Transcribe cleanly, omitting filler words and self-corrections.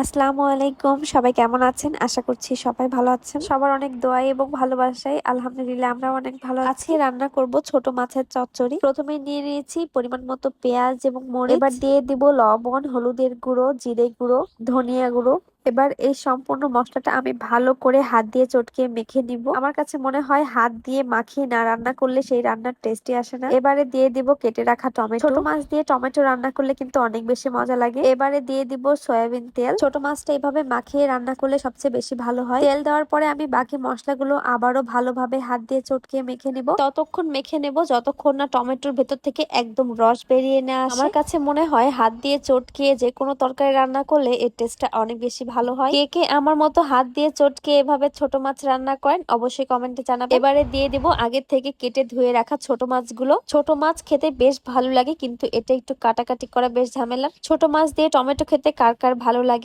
আসসালামু আলাইকুম, সবাই কেমন আছেন? আশা করছি সবাই ভালো আছেন। সবার অনেক দোয়া এবং ভালোবাসায় আলহামদুলিল্লাহ আমরা অনেক ভালো আছি। আজকে রান্না করব ছোট মাছের চচ্চড়ি। প্রথমে নিয়ে নিয়েছি পরিমাণ মতো পেঁয়াজ এবং মরিচ। এবার দিয়ে দিব লবণ, হলুদের গুঁড়ো, জিরে গুঁড়ো, ধনিয়া গুঁড়ো। এবার এই সম্পূর্ণ মশলাটা আমি ভালো করে হাত দিয়ে চটকে মেখে নিব। আমার কাছে মনে হয় হাত দিয়ে মাখিয়ে না রান্না করলে সেই রান্নার টেস্টই আসে না। এবারে দিয়ে দিব কেটে রাখা টমেটো। ছোট মাছ দিয়ে টমেটো রান্না করলে কিন্তু অনেক বেশি মজা লাগে। এবারে দিয়ে দিব সয়াবিন তেল। ছোট মাছটা এইভাবে মাখিয়ে রান্না করলে সবচেয়ে বেশি ভালো হয়। তেল দেওয়ার পরে আমি বাকি মশলাগুলো আবারও ভালোভাবে হাত দিয়ে চটকে মেখে নিব। ততক্ষণ মেখে নেব যতক্ষণ না টমেটোর ভেতর থেকে একদম রস বেরিয়ে না আসে। আমার কাছে মনে হয় হাত দিয়ে চটকে যে কোনো তরকারি রান্না করলে এর টেস্টটা অনেক বেশি ভালো হয়। কে কে আমার মতো হাত দিয়ে চটকে এভাবে ছোট মাছ রান্না করেন অবশ্যই কমেন্টে জানাবেন। এবারে দিয়ে দিব আগের থেকে কেটে ধুয়ে রাখা ছোট মাছগুলো। ছোট মাছ খেতে বেশ ভালো লাগে, কিন্তু এটা একটু কাটাকাটি করা বেশ ঝামেলার। ছোট মাছ দিয়ে টমেটো খেতে কার কার ভালো লাগে